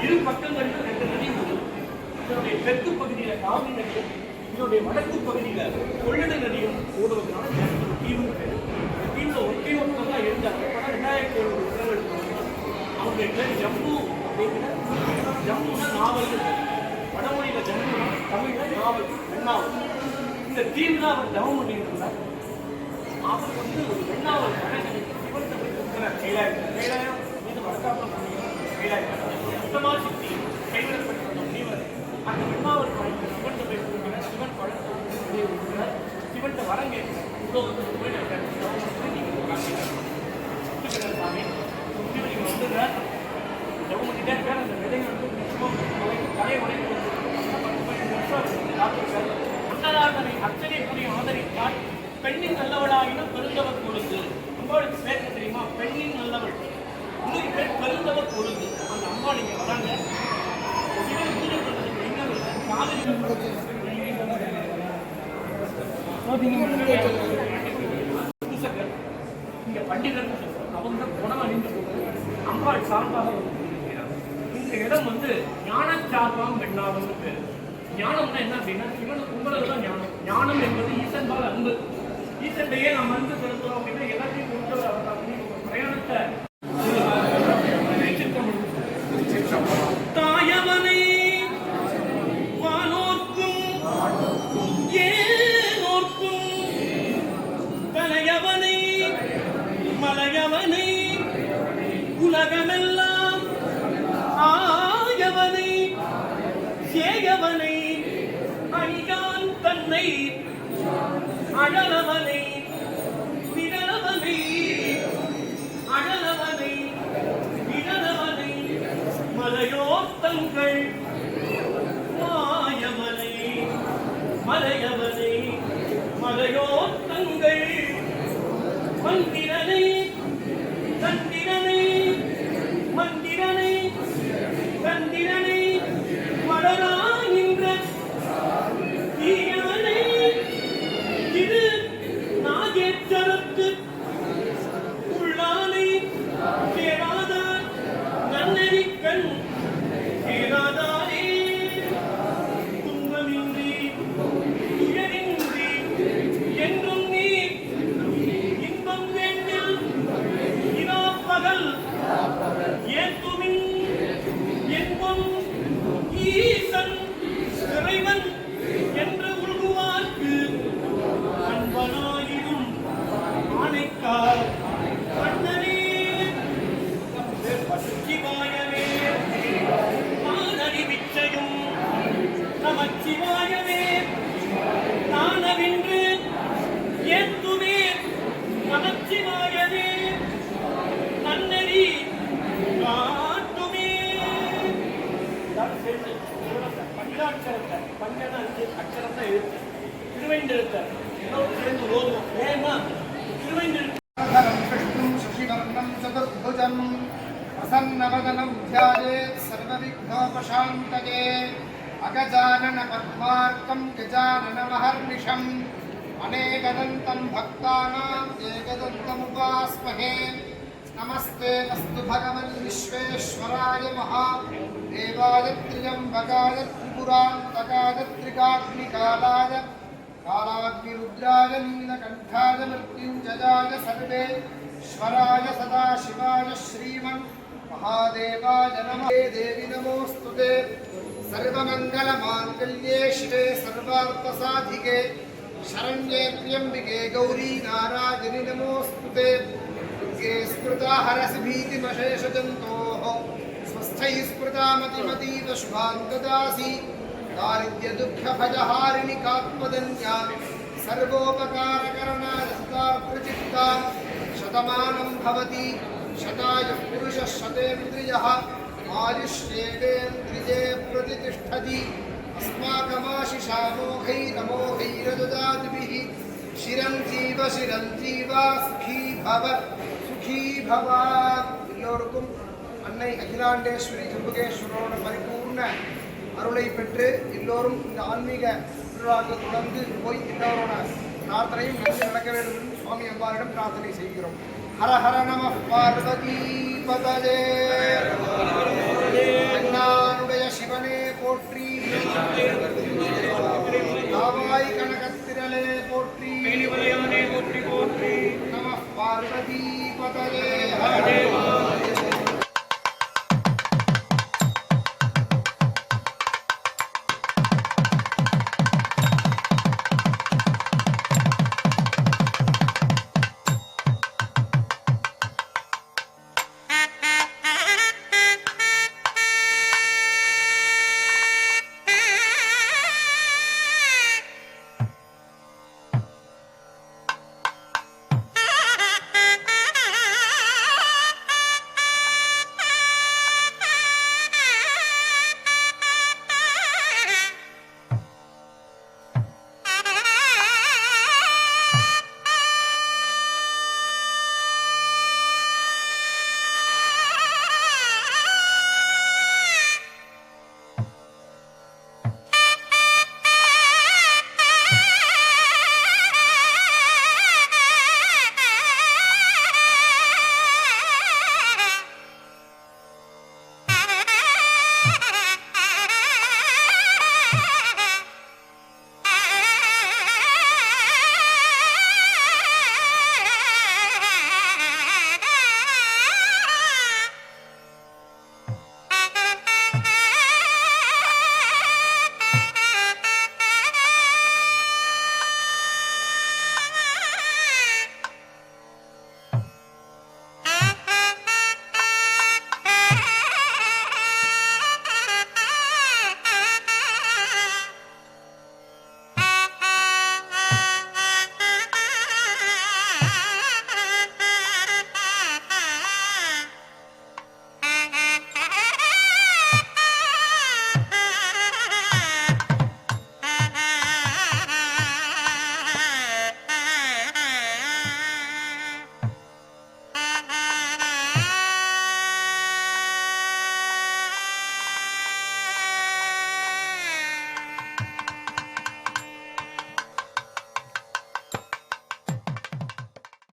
இரு பக்கங்களிலும் 2 நதி உள்ளது. இதனுடைய தெற்கு பகுதியில காவிரி நதியும் இதனுடைய வடக்கு பகுதியில கொள்ளிட நதியும் ஓடுவதனால தீவு தீவுல ஒற்றை ஒருத்தர் தான் இருந்தாங்க. 2700 பிறகு அவருடைய பேர் ஜம்மு அப்படிங்கிற ஜம்முனா நாவல், வடமொழியில ஜம்முனா தமிழ்ல நாவல் வெண்ணாவல். இந்த தீவு தான் அவர் தவம் பண்ணியிருந்தார். அவர் ஒரு வெண்ணாவல் சிவன் கைலாயம் மீது வடக்காப்புறம் சுத்தமாக சித்தி கைவிடப்பட்ட முனிவர் அந்த வெண்ணாவல் படைத்த சிவன் போய் சிவன் பழத்தை சிவன் வரங்க சாமி நீங்க வந்துடுற ஜவம் பண்ணிட்டே இருக்கார். அந்த விதைகள் தலையை உடைந்து அன்னதாதனை அர்ச்சனை புரியும் ஆதரித்தால் பெண்ணின் நல்லவளாயினும் பெருந்தவர் பொழுது. அம்பாளுக்கு பேர் தெரியுமா? பெண்ணின் நல்லவள். இன்னொரு பேர் பெருந்தவர் பொழுது. அந்த அம்மா நீங்க வராங்க சிவன் பூஜை பண்றதுக்கு எங்க காதலி இங்க பண்டிதர் அவங்க குணம் அணிந்து அம்பாள் சார்பாக இந்த இடம் ஞானச்சார்பாம் வெண்ணாவல்னு பேர். ஞானம்னா என்ன அப்படின்னா சிவனுக்கு உங்களுக்கு தான் ஞானம். ஞானம் என்பது ஈசன்பால் அன்பு. ஈசன்டையே நாம் அன்பு செலுத்துறோம் அப்படின்னா எல்லாத்தையும் கொடுத்தவர் அவர் தான். பிரயாணத்தை தாயவனை வானோர்க்கும் ஏனோர்க்கும் தலையவனை மலையவனை உலகமெல்லாம் ஆயவனை சேயவனை அணியான் தன்னை அழலவனை நிழலவனை அழலவனை நிழலவனை மலையோத்தங்கள் மாயவனை மலையவனை மலையோத்தங்கள் மந்திரனை தந்திரனை மந்திரனை தந்திரனை வளராகின்ற தீயவனை இது நாகேச்சரத்து உள்ளானை கேளாதார் நன்னெறிக்கண் கேளாதாரே துன்பமின்றி துயரின்றி என்றும் நீ இன்பம் வேண்டில் இதா பகல் ஏத்துமின் என்பும் ஈசன் இறைவன் என்று உள்குவார்க்கு அன்பனாயிரும் ஆணைக்கார் கண்ணனே சிவாயவே நானறிவிச்சையும் நமச்சிவாயவே நானவின்று ஏத்துவே நமச்சிவாயவே நன்னெறி காட்டுமே. பஞ்சாட்சரத்தை பஞ்சன அக்ஷரம் தான் எழுத்து திருவைந்தெழுத்த சேர்ந்து ஓதுவோம். ஏன்னா திருவைந்தெழுத்து பிரசன்னவதனம் த்யாயேத் சர்வவிக்னோபசாந்தயே அகஜானன பத்மார்க்கம் கஜானனமஹர்நிஷம் அநேகதந்தம் பக்தானாம் ஏகதந்தமுபாஸ்மஹே. நமஸ்தே அஸ்து பகவன் விஸ்வேஸ்வராய மகா தேவாய த்ரியம்பகாய திரிபுராந்தகாய திரிகாக்னிகாலாய காலாக்னிருத்ராய நீலகண்டாய மிருத்யுஞ்சயாய சர்வேஸ்வராய சதாசிவாய ஸ்ரீமன் மகாதேவாய நமः. தேவி நமோஸ்துதே சர்வமங்கலமாங்கல்யே சிவே சர்வார்த்தசாதிகே शरण्ये त्र्यम्बिके गौरी नारायणि नमोस्तुते दुर्गे स्मृता हरसि भीतिमशेषजन्तोः स्वस्थैः स्मृता मतिमतीव शुभां ददासि दारिद्र्यदुःखभयहारिणि कात्मदन्या सर्वोपकारकरणाय सदाप्रचित्ता शतमानं भवति शतायुः पुरुषः शतेन्द्रियः आयुष्येवेन्द्रिये प्रतिष्ठति अस्माकमाशिषामोघैरमोघैरददातिभिः शिरञ्जीव शिरञ्जीव सुखी भव सुखी भव. எல்லோருக்கும் அன்னை அகிலாண்டேஸ்வரி ஜம்புகேஸ்வரோட பரிபூர்ண அருளை பெற்று எல்லோரும் இந்த ஆன்மீக திருவிழாக்கு தொடர்ந்து போய் எல்லோரோட பிரார்த்தனையும் நடக்க வேண்டும் என்று சுவாமி அம்பாரிடம் பிரார்த்தனை செய்கிறோம். ஹர ஹர நம பார்வதி பதஜே. போற்றி காவாய் கனகத்திரளே போற்றி போற்றி போற்றி நம பார்வதி பதயே ஹரே